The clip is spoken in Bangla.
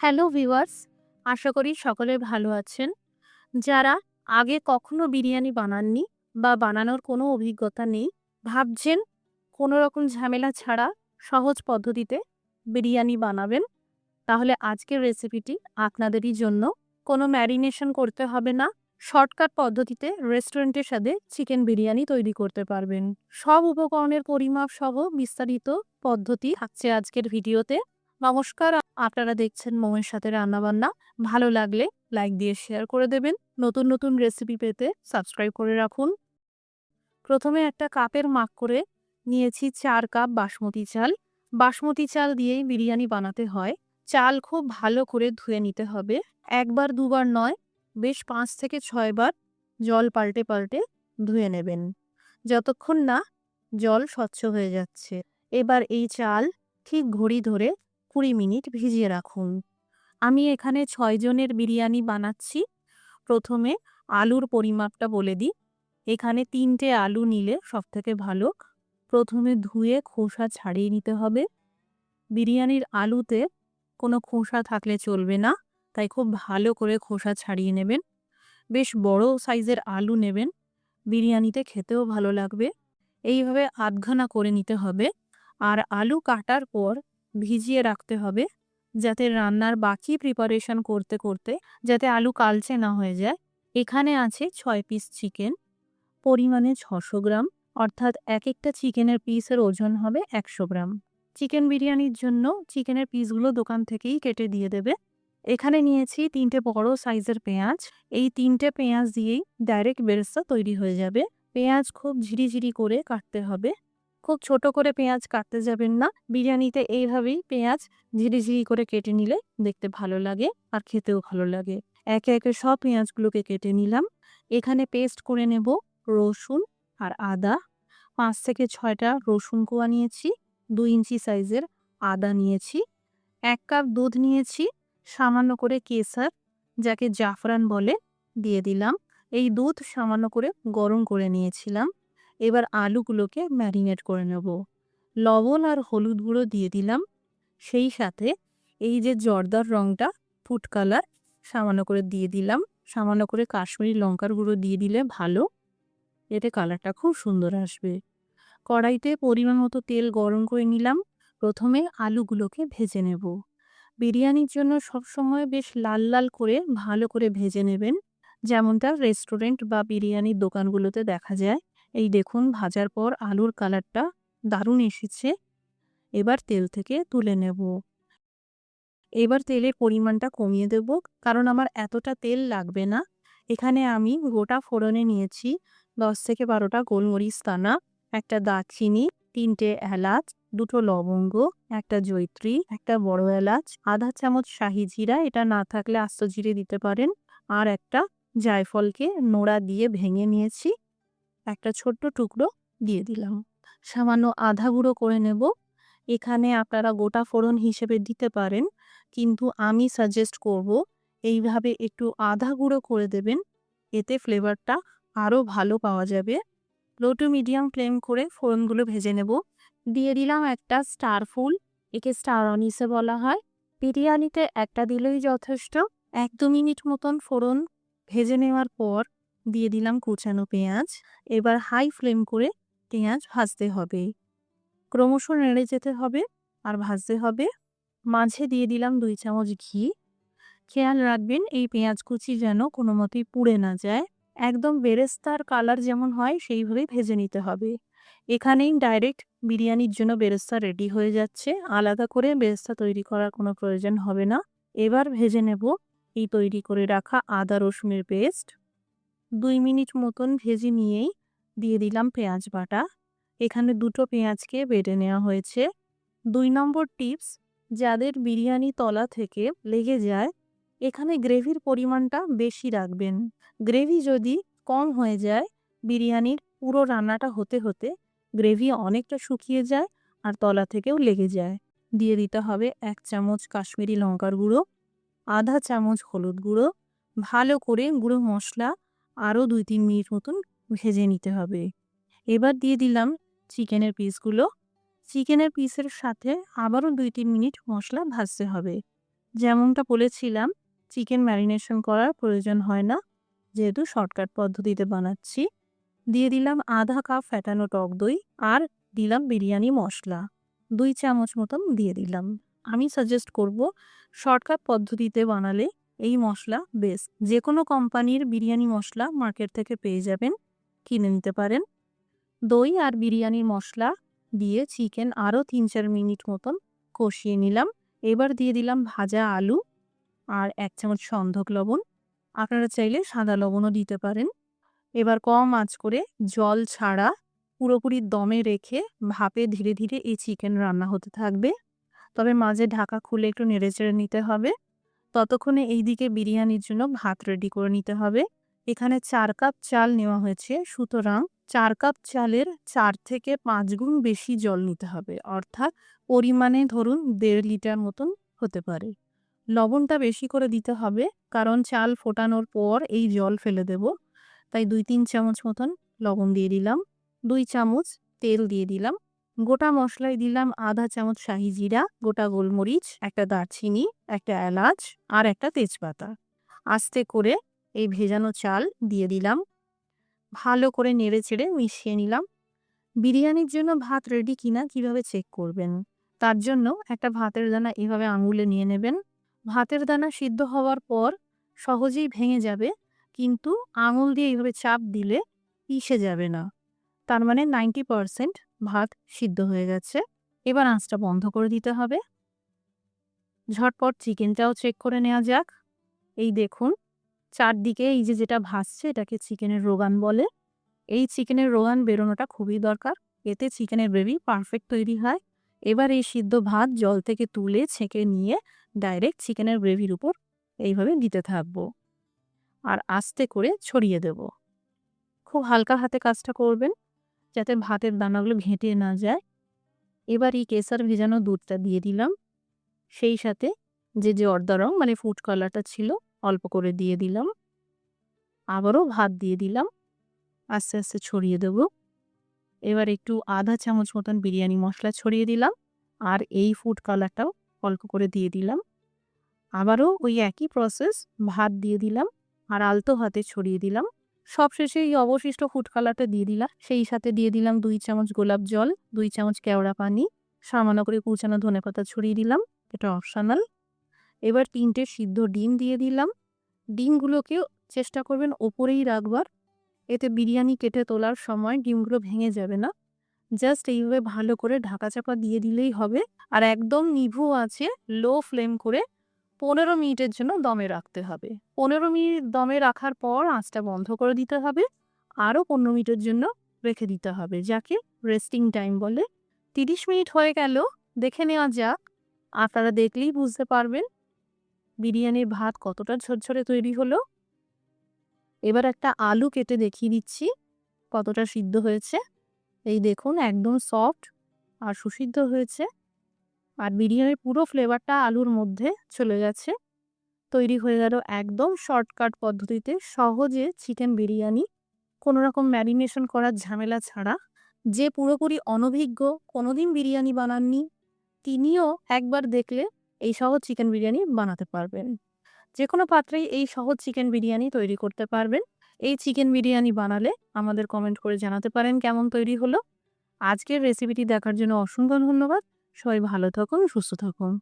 হ্যালো ভিউয়ার্স, আশা করি সকলে ভালো আছেন। যারা আগে কখনো বিরিয়ানি বানাননি বা বানানোর কোনো অভিজ্ঞতা নেই, ভাবছেন কোনো রকম ঝামেলা ছাড়া সহজ পদ্ধতিতে বিরিয়ানি বানাবেন, তাহলে আজকের রেসিপিটি আপনাদেরই জন্য। কোনো ম্যারিনেশন করতে হবে না। শর্টকাট পদ্ধতিতে রেস্টুরেন্টের স্বাদে চিকেন বিরিয়ানি তৈরি করতে পারবেন। সব উপকরণের পরিমাপ সহ বিস্তারিত পদ্ধতি থাকছে আজকের ভিডিওতে। নমস্কার, আপনারা দেখছেন মমের সাথে রান্নাবান্না। ভালো লাগলে লাইক দিয়ে শেয়ার করে দেবেন। নতুন নতুন রেসিপি পেতে সাবস্ক্রাইব করে রাখুন। প্রথমে একটা কাপের মাপ করে নিয়েছি ৪ কাপ বাসমতি চাল। বাসমতি চাল দিয়েই বিরিয়ানি বানাতে হয়। চাল খুব ভালো করে ধুয়ে নিতে হবে। একবার দুবার নয়, বেশ ৫ থেকে ৬ বার জল পাল্টে পাল্টে ধুয়ে নেবেন, যতক্ষণ না জল স্বচ্ছ হয়ে যাচ্ছে। এবার এই চাল ঠিক ঘড়ি ধরে ২০ মিনিট ভিজিয়ে রাখুন। আমি এখানে ৬ জনের বিরিয়ানি বানাচ্ছি। প্রথমে আলুর পরিমাপটা বলে দিই। এখানে ৩ টে আলু নিলে সবথেকে ভালো। প্রথমে ধুয়ে খোসা ছাড়িয়ে নিতে হবে। বিরিয়ানির আলুতে কোনো খোসা থাকলে চলবে না, তাই খুব ভালো করে খোসা ছাড়িয়ে নেবেন। বেশ বড় সাইজের আলু নেবেন, বিরিয়ানিতে খেতেও ভালো লাগবে। এইভাবে আধখানা করে নিতে হবে। আর আলু কাটার পর ভিজিয়ে রাখতে হবে, যাতে রান্নার বাকি প্রিপারেশন করতে করতে যাতে আলু কালচে না হয়ে যায়। এখানে আছে ৬ পিস চিকেন, পরিমাণে ৬০০ গ্রাম, অর্থাৎ এক একটা চিকেনের পিসের ওজন হবে ১০০ গ্রাম। চিকেন বিরিয়ানির জন্য চিকেনের পিসগুলো দোকান থেকেই কেটে দিয়ে দেবে। এখানে নিয়েছি ৩ টে বড় সাইজের পেঁয়াজ। এই ৩ টে পেঁয়াজ দিয়েই ডাইরেক্ট বেরেস্তা তৈরি হয়ে যাবে। পেঁয়াজ খুব ঝিরিঝিরি করে কাটতে হবে। খুব ছোট করে পেঁয়াজ কাটতে যাবেন না। বিরিয়ানিতে এইভাবেই পেঁয়াজ ঝিরিঝিরি করে কেটে নিলে দেখতে ভালো লাগে আর খেতেও ভালো লাগে। একে একে সব পেঁয়াজগুলোকে কেটে নিলাম। এখানে পেস্ট করে নেব রসুন আর আদা। ৫ থেকে ৬ টা রসুন কোয়া নিয়েছি। ২ ইঞ্চি সাইজের আদা নিয়েছি। ১ কাপ দুধ নিয়েছি। সামান্য করে কেশর, যাকে জাফরান বলে, দিয়ে দিলাম। এই দুধ সামান্য করে গরম করে নিয়েছিলাম। এবার আলুগুলোকে ম্যারিনেট করে নেব। লবণ আর হলুদ গুঁড়ো দিয়ে দিলাম। সেই সাথে এই যে জর্দার রংটা, ফুড কালার, সামান্য করে দিয়ে দিলাম। সামান্য করে কাশ্মীরি লঙ্কার গুঁড়ো দিয়ে দিলে ভালো, এতে কালারটা খুব সুন্দর আসবে। কড়াইতে পরিমাণ মতো তেল গরম করে নিলাম। প্রথমে আলুগুলোকে ভেজে নেব। বিরিয়ানির জন্য সবসময় বেশ লাল লাল করে ভালো করে ভেজে নেবেন, যেমনটা রেস্টুরেন্ট বা বিরিয়ানির দোকানগুলোতে দেখা যায়। এই দেখুন, ভাজার পর আলুর কালারটা দারুণ এসেছে। এবার তেল থেকে তুলে নেব। এবার তেলের পরিমাণটা কমিয়ে দেব, কারণ আমার এতটা তেল লাগবে না। এখানে আমি গোটা ফোড়নে নিয়েছি ১০ থেকে ১২টা গোলমরিচ দানা, একটা দারচিনি, ৩ টে এলাচ, ২ টো লবঙ্গ, একটা জয়িত্রী, একটা বড় এলাচ, আধা চামচ শাহি জিরা, এটা না থাকলে আস্ত জিরে দিতে পারেন, আর একটা জায়ফলকে নোড়া দিয়ে ভেঙে নিয়েছি, একটা ছোট্ট টুকরো দিয়ে দিলাম। সামান্য আধা গুঁড়ো করে নেব। এখানে আপনারা গোটা ফোড়ন হিসেবে দিতে পারেন, কিন্তু আমি সাজেস্ট করব এইভাবে একটু আধা গুঁড়ো করে দেবেন, এতে ফ্লেভারটা আরও ভালো পাওয়া যাবে। লো টু মিডিয়াম ফ্লেম করে ফোড়নগুলো ভেজে নেব। দিয়ে দিলাম একটা স্টার ফুল, একে স্টার অনিসে বলা হয়। বিরিয়ানিতে একটা দিলেই যথেষ্ট। ১-২ মিনিট মতন ফোড়ন ভেজে নেওয়ার পর দিয়ে দিলাম কুচানো পেঁয়াজ। এবার হাই ফ্লেম করে পেঁয়াজ ভাজতে হবে, ক্রমশ নেড়ে যেতে হবে আর ভাজতে হবে। মাঝে দিয়ে দিলাম ২ চামচ ঘি। খেয়াল রাখবেন এই পেঁয়াজ কুচি যেন কোনো মতেই পুড়ে না যায়। একদম বেরেস্তার কালার যেমন হয় সেইভাবেই ভেজে নিতে হবে। এখানেই ডাইরেক্ট বিরিয়ানির জন্য বেরেস্তা রেডি হয়ে যাচ্ছে। আলাদা করে বেরেস্তা তৈরি করার কোনো প্রয়োজন হবে না। এবার ভেজে নেব এই তৈরি করে রাখা আদা রসুনের পেস্ট। ২ মিনিট মতন ভেজে নিয়েই দিয়ে দিলাম পেঁয়াজ বাটা। এখানে ২ টো পেঁয়াজকে বেটে নেওয়া হয়েছে। ২ নম্বর টিপস, যাদের বিরিয়ানি তলা থেকে লেগে যায়, এখানে গ্রেভির পরিমাণটা বেশি রাখবেন। গ্রেভি যদি কম হয়ে যায়, বিরিয়ানির পুরো রান্নাটা হতে হতে গ্রেভি অনেকটা শুকিয়ে যায় আর তলা থেকেও লেগে যায়। দিয়ে দিতে হবে ১ চামচ কাশ্মীরি লঙ্কার গুঁড়ো, আধা চামচ হলুদ গুঁড়ো। ভালো করে গুঁড়ো মশলা আরও ২-৩ মিনিট মতন ভেজে নিতে হবে। এবার দিয়ে দিলাম চিকেনের পিসগুলো। চিকেনের পিসের সাথে আবারও ২-৩ মিনিট মশলা ভাজতে হবে। যেমনটা বলেছিলাম, চিকেন ম্যারিনেশন করার প্রয়োজন হয় না, যেহেতু শর্টকাট পদ্ধতিতে বানাচ্ছি। দিয়ে দিলাম আধা কাপ ফ্যাটানো টক দই আর দিলাম বিরিয়ানি মসলা 2 চামচ মতন দিয়ে দিলাম। আমি সাজেস্ট করব শর্টকাট পদ্ধতিতে বানালে এই মশলা বেস্ট। যে কোনো কোম্পানির বিরিয়ানি মশলা মার্কেট থেকে পেয়ে যাবেন, কিনে নিতে পারেন। দই আর বিরিয়ানির মশলা দিয়ে চিকেন আরও 3-4 মিনিট মতন কষিয়ে নিলাম। এবার দিয়ে দিলাম ভাজা আলু আর 1 চামচ সন্ধক লবণ। আপনারা চাইলে সাদা লবণও দিতে পারেন। এবার কম আঁচ করে জল ছাড়া পুরোপুরি দমে রেখে ভাপে ধীরে ধীরে এই চিকেন রান্না হতে থাকবে। তবে মাঝে ঢাকা খুলে একটু নেড়েচেড়ে নিতে হবে। ততক্ষণে এইদিকে বিরিয়ানির জন্য ভাত রেডি করে নিতে হবে। এখানে 4 কাপ চাল নেওয়া হয়েছে, সুতরাং 4 কাপ চালের 4 থেকে 5 গুণ বেশি জল নিতে হবে। অর্থাৎ পরিমাণে ধরুন 1.5 লিটার মতন হতে পারে। লবণটা বেশি করে দিতে হবে, কারণ চাল ফোটানোর পর এই জল ফেলে দেব। তাই 2-3 চামচ মতন লবণ দিয়ে দিলাম। 2 চামচ তেল দিয়ে দিলাম। গোটা মশলায় দিলাম আধা চামচ শাহি জিরা, গোটা গোলমরিচ, একটা দারচিনি, একটা এলাচ আর একটা তেজপাতা। আস্তে করে এই ভেজানো চাল দিয়ে দিলাম। ভালো করে নেড়েচেড়ে মিশিয়ে নিলাম। বিরিয়ানির জন্য ভাত রেডি কিনা কিভাবে চেক করবেন? তার জন্য একটা ভাতের দানা এভাবে আঙুলে নিয়ে নেবেন। ভাতের দানা সিদ্ধ হওয়ার পর সহজেই ভেঙে যাবে, কিন্তু আঙুল দিয়ে এইভাবে চাপ দিলে পিষে যাবে না। তার মানে 90% ভাত সিদ্ধ হয়ে গেছে। এবার আঁচটা বন্ধ করে দিতে হবে। ঝটপট চিকেনটাও চেক করে নেওয়া যাক। এই দেখুন, চারদিকে এই যে যেটা ভাসছে এটাকে চিকেনের রোগান বলে। এই চিকেনের রোগান বেরোনোটা খুবই দরকার। এতে চিকেনের গ্রেভি পারফেক্ট তৈরি হয়। এবার এই সিদ্ধ ভাত জল থেকে তুলে ছেঁকে নিয়ে ডাইরেক্ট চিকেনের গ্রেভির উপর এইভাবে দিতে থাকবো আর আস্তে করে ছড়িয়ে দেব। খুব হালকা হাতে কাজটা করবেন, যাতে ভাতের দানাগুলো ঘেঁটে না যায়। এবার এই কেসার ভেজানো দুধটা দিয়ে দিলাম। সেই সাথে যে অর্ধা রং মানে ফুড কালারটা ছিল অল্প করে দিয়ে দিলাম। আবারও ভাত দিয়ে দিলাম। আস্তে আস্তে ছড়িয়ে দেব। এবার একটু আধা চামচ মতন বিরিয়ানি মশলা ছড়িয়ে দিলাম আর এই ফুড কালারটাও অল্প করে দিয়ে দিলাম। আবারও ওই একই প্রসেস, ভাত দিয়ে দিলাম আর আলতো হাতে ছড়িয়ে দিলাম। সবশেষে এই অবশিষ্ট ফুড কালারটা দিয়ে দিলাম। সেই সাথে দিয়ে দিলাম 2 চামচ গোলাপ জল, 2 চামচ কেওড়া পানি, সামান্য করে কুচানো ধনেপাতা ছড়িয়ে দিলাম। এটা অপশনাল। এবার 3টে সিদ্ধ ডিম দিয়ে দিলাম। ডিমগুলোকেও চেষ্টা করবেন ওপরেই রাখবার, এতে বিরিয়ানি কেটে তোলার সময় ডিমগুলো ভেঙে যাবে না। জাস্ট এইভাবে ভালো করে ঢাকা চাপা দিয়ে দিলেই হবে। আর একদম নিভু আছে লো ফ্লেম করে 15 মিনিটের জন্য দমে রাখতে হবে। 15 মিনিট দমে রাখার পর আঁচটা বন্ধ করে দিতে হবে। আরও 15 মিনিটের জন্য রেখে দিতে হবে, যাকে রেস্টিং টাইম বলে। 30 মিনিট হয়ে গেল, দেখে নেওয়া যাক। আপনারা দেখলেই বুঝতে পারবেন বিরিয়ানির ভাত কতটা ঝরঝরে তৈরি হলো। এবার একটা আলু কেটে দেখিয়ে দিচ্ছি কতটা সিদ্ধ হয়েছে। এই দেখুন, একদম সফট আর সুসিদ্ধ হয়েছে। আর বিরিয়ানির পুরো ফ্লেভারটা আলুর মধ্যে চলে গেছে। তৈরি হয়ে গেল একদম শর্টকাট পদ্ধতিতে সহজে চিকেন বিরিয়ানি, কোনো রকম ম্যারিনেশন করার ঝামেলা ছাড়া। যে পুরোপুরি অনভিজ্ঞ, কোনোদিন বিরিয়ানি বানাননি, তিনিও একবার দেখলে এই সহজ চিকেন বিরিয়ানি বানাতে পারবেন। যে কোনো পাত্রেই এই সহজ চিকেন বিরিয়ানি তৈরি করতে পারবেন। এই চিকেন বিরিয়ানি বানালে আমাদের কমেন্ট করে জানাতে পারেন কেমন তৈরি হলো। আজকের রেসিপিটি দেখার জন্য অসংখ্য ধন্যবাদ। সবাই ভালো থাকুন, সুস্থ থাকুন।